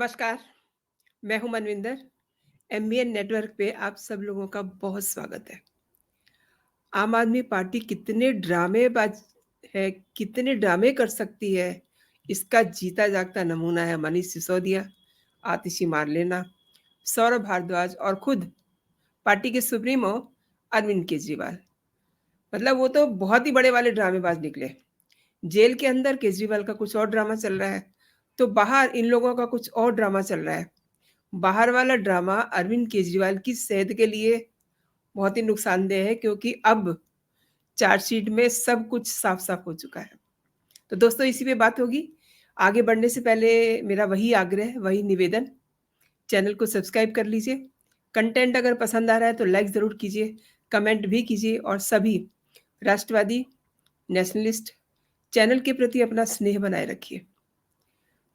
नमस्कार, मैं हूं मनविंदर। एमबीएन नेटवर्क पे आप सब लोगों का बहुत स्वागत है। आम आदमी पार्टी कितने ड्रामेबाज है, कितने ड्रामे कर सकती है, इसका जीता जागता नमूना है मनीष सिसोदिया, आतिशी मारलेना, सौरभ भारद्वाज और खुद पार्टी के सुप्रीमो अरविंद केजरीवाल। मतलब वो तो बहुत ही बड़े वाले ड्रामेबाज निकले। जेल के अंदर केजरीवाल का कुछ और ड्रामा चल रहा है, तो बाहर इन लोगों का कुछ और ड्रामा चल रहा है। बाहर वाला ड्रामा अरविंद केजरीवाल की सेहत के लिए बहुत ही नुकसानदेह है, क्योंकि अब चार्जशीट में सब कुछ साफ-साफ हो चुका है। तो दोस्तों, इसी पे बात होगी। आगे बढ़ने से पहले मेरा वही आग्रह, वही निवेदन, चैनल को सब्सक्राइब कर लीजिए। कंटेंट अगर पसंद आ रहा है तो लाइक ज़रूर कीजिए, कमेंट भी कीजिए और सभी राष्ट्रवादी, नेशनलिस्ट चैनल के प्रति अपना स्नेह बनाए रखिए।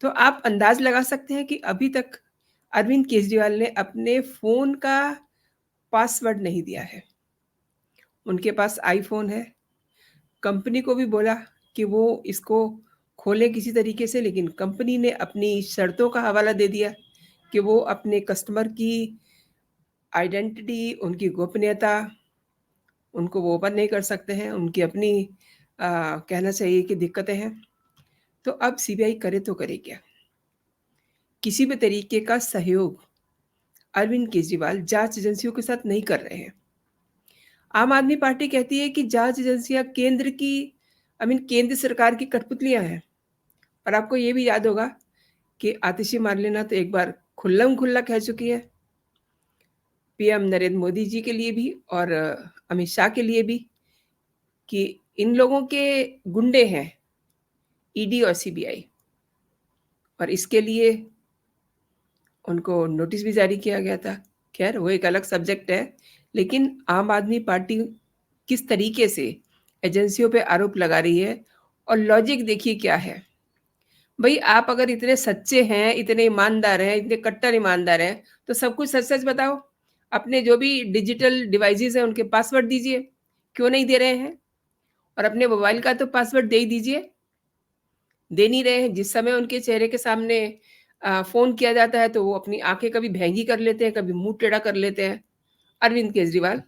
तो आप अंदाज़ लगा सकते हैं कि अभी तक अरविंद केजरीवाल ने अपने फ़ोन का पासवर्ड नहीं दिया है। उनके पास आईफ़ोन है। कंपनी को भी बोला कि वो इसको खोलें किसी तरीके से, लेकिन कंपनी ने अपनी शर्तों का हवाला दे दिया कि वो अपने कस्टमर की आइडेंटिटी, उनकी गोपनीयता, उनको वो ओपन नहीं कर सकते हैं। उनकी अपनी कहना चाहिए कि दिक्कतें हैं। तो अब सीबीआई करे तो करे क्या? किसी भी तरीके का सहयोग अरविंद केजरीवाल जाँच एजेंसियों के साथ नहीं कर रहे हैं। आम आदमी पार्टी कहती है कि जाँच एजेंसियाँ केंद्र सरकार की कठपुतलियाँ हैं। और आपको ये भी याद होगा कि आतिशी मारलेना तो एक बार खुल्लम-खुल्ला कह चुकी है, पीएम नरेंद्र मोदी जी के लिए भी और अमित शाह के लिए भी, कि इन लोगों के गुंडे हैं ईडी और सीबीआई, और इसके लिए उनको नोटिस भी जारी किया गया था। खैर, वो एक अलग सब्जेक्ट है, लेकिन आम आदमी पार्टी किस तरीके से एजेंसियों पे आरोप लगा रही है, और लॉजिक देखिए क्या है। भई, आप अगर इतने सच्चे हैं, इतने ईमानदार हैं, इतने कट्टर ईमानदार हैं, तो सब कुछ सच-सच बताओ। अपने जो भी डिजिटल डिवाइसेज़ हैं, उनके पासवर्ड दीजिए। क्यों नहीं दे रहे हैं? और अपने मोबाइल का तो पासवर्ड दे ही दीजिए। दे नहीं रहे हैं। जिस समय उनके चेहरे के सामने फ़ोन किया जाता है, तो वो अपनी आँखें कभी भैंगी कर लेते हैं, कभी मुँह टेढ़ा कर लेते हैं। अरविंद केजरीवाल,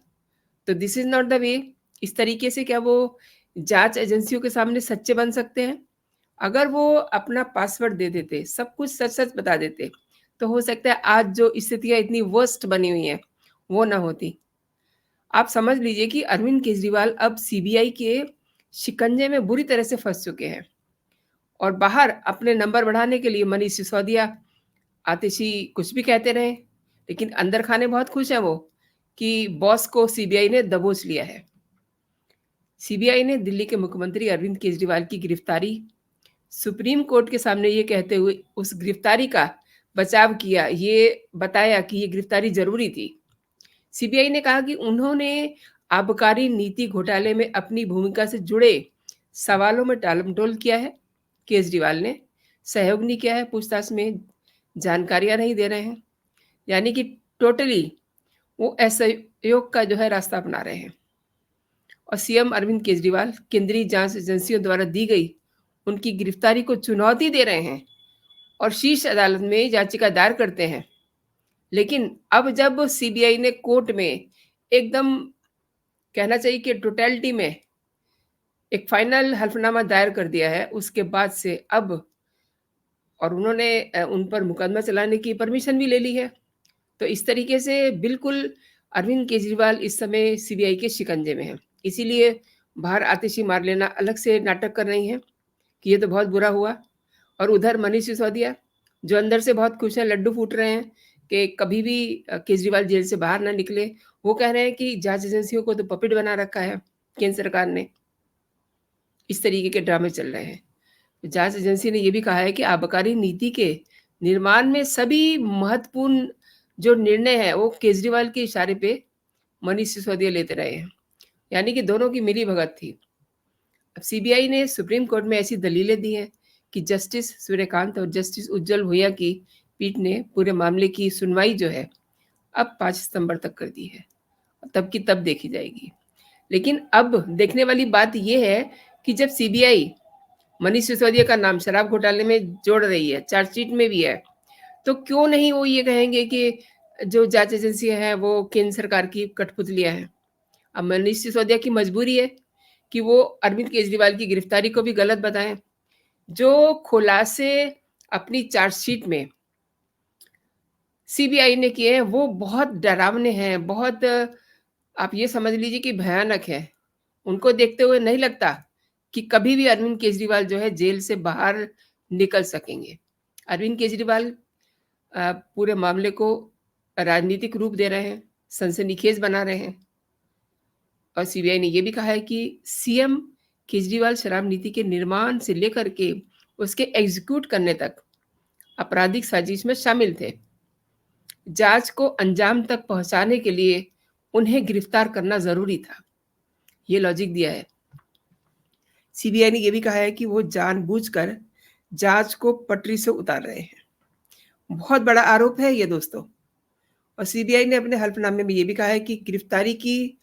तो this is not the way. इस तरीके से क्या वो जाँच एजेंसियों के सामने सच्चे बन सकते हैं? अगर वो अपना पासवर्ड दे देते, सब कुछ सच-सच बता देते, तो हो सकता है आज जो स्थितियाँ इतनी वर्स्ट बनी हुई हैं, वो ना होती। आप समझ लीजिए कि अरविंद केजरीवाल अब सीबीआई के शिकंजे में बुरी तरह से फँस चुके हैं, और बाहर अपने नंबर बढ़ाने के लिए मनीष सिसोदिया, आतिशी कुछ भी कहते रहें, लेकिन अंदर खाने बहुत खुश हैं वो, कि बॉस को सीबीआई ने दबोच लिया है। सीबीआई ने दिल्ली के मुख्यमंत्री अरविंद केजरीवाल की गिरफ्तारी सुप्रीम कोर्ट के सामने ये कहते हुए उस गिरफ्तारी का बचाव किया, ये बताया कि ये गिरफ्तारी ज़रूरी थी। सीबीआई ने कहा कि उन्होंने आबकारी नीति घोटाले में अपनी भूमिका से जुड़े सवालों में टालमटोल किया है। केजरीवाल ने सहयोग नहीं किया है, पूछताछ में जानकारियाँ नहीं दे रहे हैं। यानी कि टोटली वो असहयोग का जो है रास्ता अपना रहे हैं। और सीएम अरविंद केजरीवाल केंद्रीय जाँच एजेंसियों द्वारा दी गई उनकी गिरफ्तारी को चुनौती दे रहे हैं और शीर्ष अदालत में याचिका दायर करते हैं। लेकिन अब जब सीबीआई ने कोर्ट में एकदम कहना चाहिए कि टोटैलिटी में एक फाइनल हल्फनामा दायर कर दिया है, उसके बाद से अब और उन्होंने उन पर मुकदमा चलाने की परमिशन भी ले ली है। तो इस तरीके से बिल्कुल अरविंद केजरीवाल इस समय सीबीआई के शिकंजे में हैं। इसीलिए बाहर आतिशी मारलेना अलग से नाटक कर रही हैं कि ये तो बहुत बुरा हुआ, और उधर मनीष सिसोदिया, जो अंदर से बहुत खुश हैं, लड्डू फूट रहे हैं कि कभी भी केजरीवाल जेल से बाहर ना निकले। वो कह रहे हैं कि जाँच एजेंसियों को तो पपेट बना रखा है केंद्र सरकार ने। इस तरीके के ड्रामे चल रहे हैं। जाँच एजेंसी ने ये भी कहा है कि आबकारी नीति के निर्माण में सभी महत्वपूर्ण जो निर्णय है, वो केजरीवाल के इशारे पे मनीष सिसोदिया लेते रहे हैं। यानी कि दोनों की मिली-भगत थी। अब सीबीआई ने सुप्रीम कोर्ट में ऐसी दलीलें दी हैं कि जस्टिस सूर्यकांत और जस्टिस उज्जवल भुइया की पीठ ने पूरे मामले की सुनवाई जो है, अब 5 सितंबर तक कर दी है। तब की तब देखी जाएगी। लेकिन अब देखने वाली बात ये है कि जब सीबीआई मनीष सिसोदिया का नाम शराब घोटाले में जोड़ रही है, चार्जशीट में भी है, तो क्यों नहीं वो ये कहेंगे कि जो जाँच एजेंसी है वो केंद्र सरकार की कठपुतलियाँ हैं। अब मनीष सिसोदिया की मजबूरी है कि वो अरविंद केजरीवाल की गिरफ्तारी को भी गलत बताएँ। जो खुलासे अपनी चार्जशीट में सीबीआई ने किए हैं वो बहुत डरावने हैं, बहुत आप ये समझ लीजिए कि भयानक है। उनको देखते हुए नहीं लगता कि कभी भी अरविंद केजरीवाल जो है जेल से बाहर निकल सकेंगे। अरविंद केजरीवाल पूरे मामले को राजनीतिक रूप दे रहे हैं, सनसनीखेज बना रहे हैं और सीबीआई ने ये भी कहा है कि सीएम केजरीवाल शराब नीति के निर्माण से लेकर के उसके एग्जीक्यूट करने तक आपराधिक साजिश में शामिल थे। जांच को अंजाम तक पहुंचाने के लिए उन्हें गिरफ्तार करना जरूरी था। ये लॉजिक दिया है। सीबीआई ने यह भी कहा है कि वो जानबूझकर जांच को पटरी से उतार रहे हैं। बहुत बड़ा आरोप है ये दोस्तों। और सीबीआई ने अपने हल्फनामे में ये भी कहा है कि गिरफ्तारी की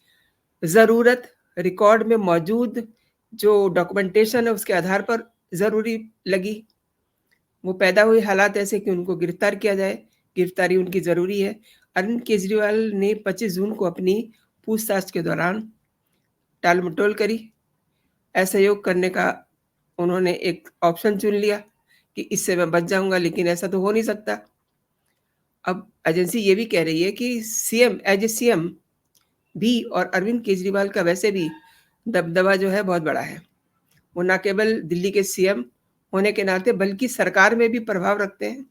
जरूरत रिकॉर्ड में मौजूद जो डॉक्यूमेंटेशन है उसके आधार पर जरूरी लगी। वो पैदा हुए हालात ऐसे कि उनको गिरफ्तार किया जाए, गिरफ्तारी उनकी ज़रूरी है। अरविंद केजरीवाल ने 25 जून को अपनी पूछताछ के दौरान टाल-मटोल करी। असहयोग करने का उन्होंने एक ऑप्शन चुन लिया कि इससे मैं बच जाऊँगा, लेकिन ऐसा तो हो नहीं सकता। अब एजेंसी ये भी कह रही है कि सीएम एज़ ए सीएम भी और अरविंद केजरीवाल का वैसे भी दबदबा जो है बहुत बड़ा है। वो ना केवल दिल्ली के सीएम होने के नाते बल्कि सरकार में भी प्रभाव रखते हैं।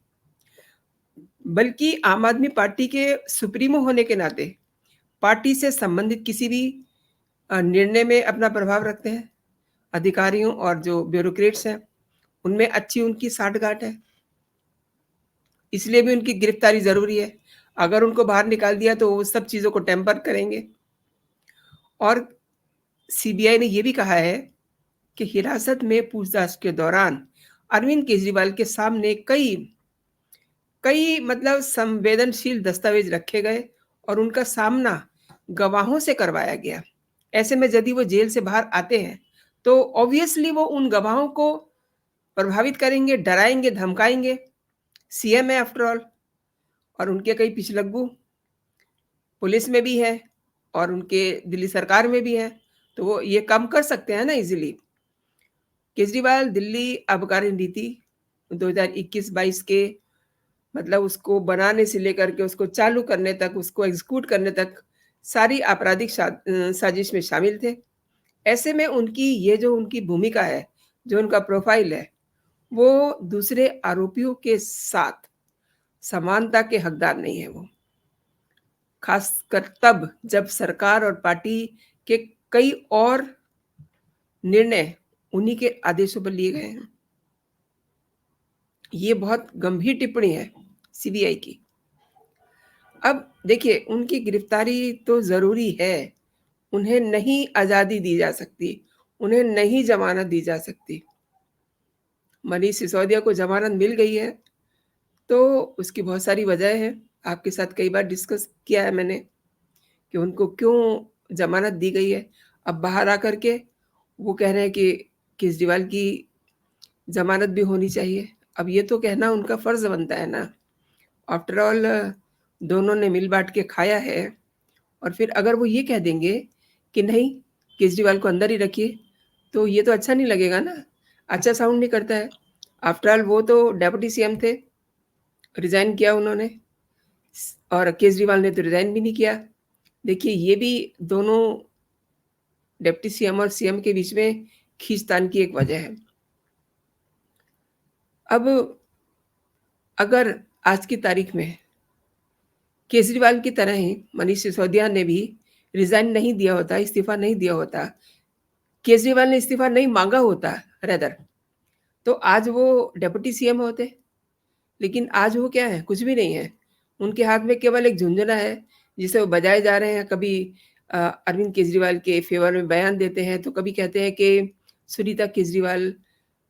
बल्कि आम आदमी पार्टी के सुप्रीमो होने के नाते पार्टी से संबंधित किसी भी निर्णय में अपना प्रभाव रखते हैं। अधिकारियों और जो ब्यूरोक्रेट्स हैं, उनमें अच्छी उनकी साठगांठ है। इसलिए भी उनकी गिरफ्तारी ज़रूरी है। अगर उनको बाहर निकाल दिया तो वो सब चीज़ों को टेम्पर करेंगे। और सीबीआई ने ये भी कहा है कि हिरासत में पूछताछ के दौरान अरविंद केजरीवाल के सामने कई कई मतलब संवेदनशील दस्तावेज रखे गए और उनका सामना गवाहों से करवाया गया। ऐसे में यदि वो जेल से बाहर आते हैं, तो ऑब्वियसली वो उन गवाहों को प्रभावित करेंगे, डराएँगे, धमकाएँगे। सीएम है आफ्टर ऑल और उनके कई पिछलग्गू पुलिस में भी हैं और उनके दिल्ली सरकार में भी हैं, तो वो ये कम कर सकते हैं ना ईज़िली। केजरीवाल दिल्ली आबकारी नीति 2021-22 के मतलब उसको बनाने से लेकर के उसको चालू करने तक, उसको एग्जीक्यूट करने तक सारी आपराधिक साजिश में शामिल थे। ऐसे में उनकी ये जो उनकी भूमिका है, जो उनका प्रोफ़ाइल है, वो दूसरे आरोपियों के साथ समानता के हकदार नहीं है वो। ख़ासकर तब जब सरकार और पार्टी के कई और निर्णय उन्हीं के आदेशों पर लिए गए हैं। ये बहुत गंभीर टिप्पणी है सीबीआई की। अब देखिए उनकी गिरफ्तारी तो ज़रूरी है, उन्हें नहीं आज़ादी दी जा सकती, उन्हें नहीं ज़मानत दी जा सकती। मनीष सिसोदिया को ज़मानत मिल गई है, तो उसकी बहुत सारी वजह है। आपके साथ कई बार डिस्कस किया है मैंने कि उनको क्यों ज़मानत दी गई है। अब बाहर आकर के वो कह रहे हैं कि केजरीवाल की ज़मानत भी होनी चाहिए। अब ये तो कहना उनका फ़र्ज़ बनता है ना। आफ्टर ऑल दोनों ने मिल-बाँट के खाया है और फिर अगर वो ये कह देंगे कि नहीं, केजरीवाल को अंदर ही रखिए, तो ये तो अच्छा नहीं लगेगा ना, अच्छा साउंड नहीं करता है। आफ्टर ऑल वो तो डेप्यूटी सीएम थे, रिज़ाइन किया उन्होंने और केजरीवाल ने तो रिज़ाइन भी नहीं किया। देखिए ये भी दोनों डिप्टी सीएम और सीएम के बीच में खींचतान की एक वजह है। अब अगर आज की तारीख में केजरीवाल की तरह ही मनीष सिसोदिया ने भी रिज़ाइन नहीं दिया होता, इस्तीफ़ा नहीं दिया होता, केजरीवाल ने इस्तीफ़ा नहीं माँगा होता रादर, तो आज वो डिप्टी सीएम होते। लेकिन आज वो क्या है? कुछ भी नहीं है। उनके हाथ में केवल एक झुनझुना है, जिसे वो बजाए जा रहे हैं। कभी अरविंद केजरीवाल के फ़ेवर में बयान देते हैं, तो कभी कहते हैं कि सुनीता केजरीवाल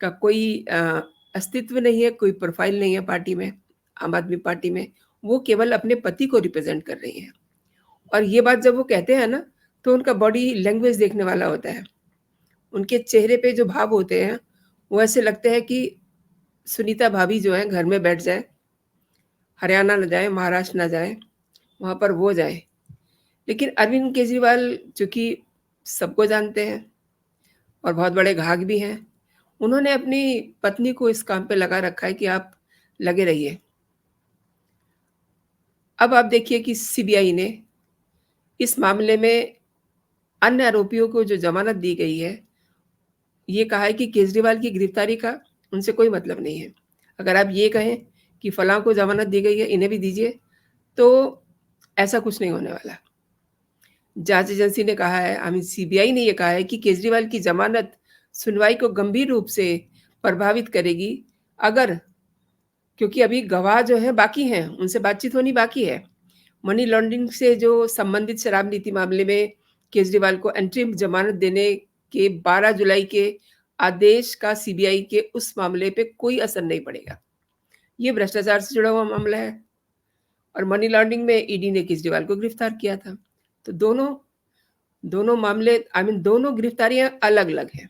का कोई अस्तित्व नहीं है, कोई प्रोफ़ाइल नहीं है पार्टी में, आम आदमी पार्टी में। वो केवल अपने पति को रिप्रेज़ेंट कर रही हैं। और ये बात जब वो कहते हैं ना, तो उनका बॉडी लैंग्वेज देखने वाला होता है। उनके चेहरे पे जो भाव होते हैं, वो ऐसे लगते हैं कि सुनीता भाभी जो हैं घर में बैठ जाएँ हरियाणा ना जाएँ, महाराष्ट्र ना जाएँ, वहाँ पर वो जाएँ। लेकिन अरविंद केजरीवाल चूँकि सबको जानते हैं और बहुत बड़े घाघ भी हैं, उन्होंने अपनी पत्नी को इस काम पे लगा रखा है कि आप लगे रहिए। अब आप देखिए कि सीबीआई ने इस मामले में अन्य आरोपियों को जो ज़मानत दी गई है, ये कहा है कि केजरीवाल की गिरफ्तारी का उनसे कोई मतलब नहीं है। अगर आप ये कहें कि फलाँ को ज़मानत दी गई है, इन्हें भी दीजिए, तो ऐसा कुछ नहीं होने वाला। जाँच एजेंसी ने कहा है, आई मीन सीबीआई ने ये कहा है कि केजरीवाल की ज़मानत सुनवाई को गंभीर रूप से प्रभावित करेगी, अगर क्योंकि अभी गवाह जो हैं बाकी हैं, उनसे बातचीत होनी बाकी है। मनी लॉन्ड्रिंग से जो संबंधित शराब नीति मामले में केजरीवाल को अंतरिम ज़मानत देने के 12 जुलाई के आदेश का सीबीआई के उस मामले पे कोई असर नहीं पड़ेगा। ये भ्रष्टाचार से जुड़ा हुआ मामला है और मनी लॉन्ड्रिंग में ईडी ने केजरीवाल को गिरफ्तार किया था। तो दोनों दोनों मामले आई मीन दोनों गिरफ्तारियाँ अलग-अलग हैं।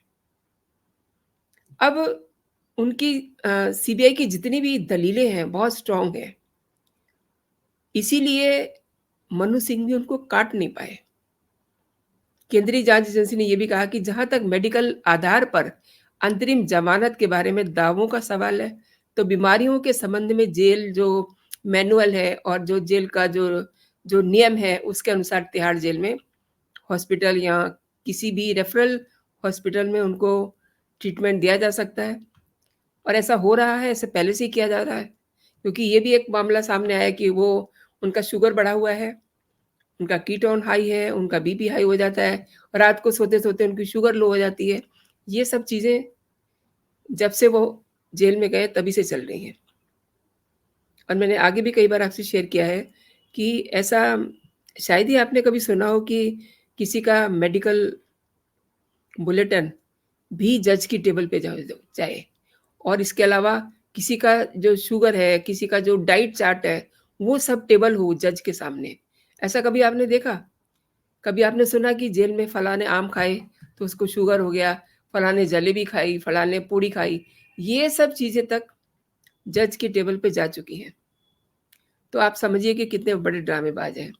अब उनकी सीबीआई की जितनी भी दलीलें हैं, बहुत स्ट्रॉन्ग हैं। इसीलिए मनु सिंह भी उनको काट नहीं पाए। केंद्रीय जांच एजेंसी ने यह भी कहा कि जहां तक मेडिकल आधार पर अंतरिम जमानत के बारे में दावों का सवाल है, तो बीमारियों के संबंध में जेल जो मैनुअल है और जो जेल का जो जो नियम है, उसके अनुसार तिहाड़ जेल में हॉस्पिटल या किसी भी रेफरल हॉस्पिटल में उनको ट्रीटमेंट दिया जा सकता है और ऐसा हो रहा है, ऐसे पहले से ही किया जा रहा है। क्योंकि ये भी एक मामला सामने आया कि वो उनका शुगर बढ़ा हुआ है, उनका कीटोन हाई है, उनका बीपी हाई हो जाता है, रात को सोते-सोते उनकी शुगर लो हो जाती है। ये सब चीज़ें जब से वो जेल में गए तभी से चल रही हैं। और मैंने आगे भी कई बार आपसे शेयर किया है कि ऐसा शायद ही आपने कभी सुना हो कि किसी का मेडिकल बुलेटिन भी जज की टेबल पे जाए और इसके अलावा किसी का जो शुगर है, किसी का जो डाइट चार्ट है, वो सब टेबल हो जज के सामने। ऐसा कभी आपने देखा? कभी आपने सुना कि जेल में फलाँ ने आम खाए तो उसको शुगर हो गया, फलाँ ने जलेबी खाई, फलाँ ने पूड़ी खाई, ये सब चीज़ें तक जज की टेबल पे जा चुकी हैं। तो आप समझिए कि कितने बड़े ड्रामेबाज़ हैं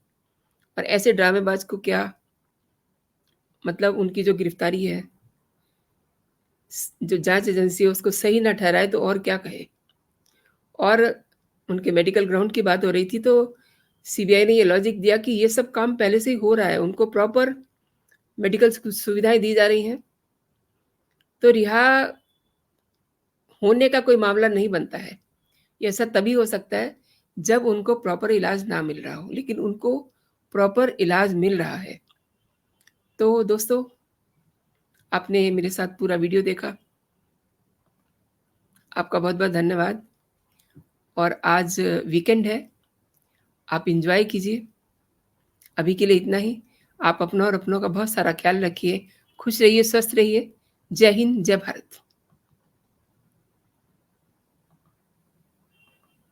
और ऐसे ड्रामेबाज़ को क्या मतलब उनकी जो गिरफ्तारी है, जो जाँच एजेंसी है उसको सही ना ठहराए तो और क्या कहे? और उनके मेडिकल ग्राउंड की बात हो रही थी तो सीबीआई ने ये लॉजिक दिया कि ये सब काम पहले से ही हो रहा है, उनको प्रॉपर मेडिकल सुविधाएँ दी जा रही हैं, तो रिहा होने का कोई मामला नहीं बनता है। ये ऐसा तभी हो सकता है जब उनको प्रॉपर इलाज ना मिल रहा हो, लेकिन उनको प्रॉपर इलाज मिल रहा है। तो दोस्तों, आपने मेरे साथ पूरा वीडियो देखा। आपका बहुत-बहुत धन्यवाद और आज वीकेंड है, आप एन्जॉय कीजिए। अभी के लिए इतना ही। आप अपना और अपनों का बहुत सारा ख़्याल रखिए। खुश रहिए, स्वस्थ रहिए। जय हिंद, जय भारत।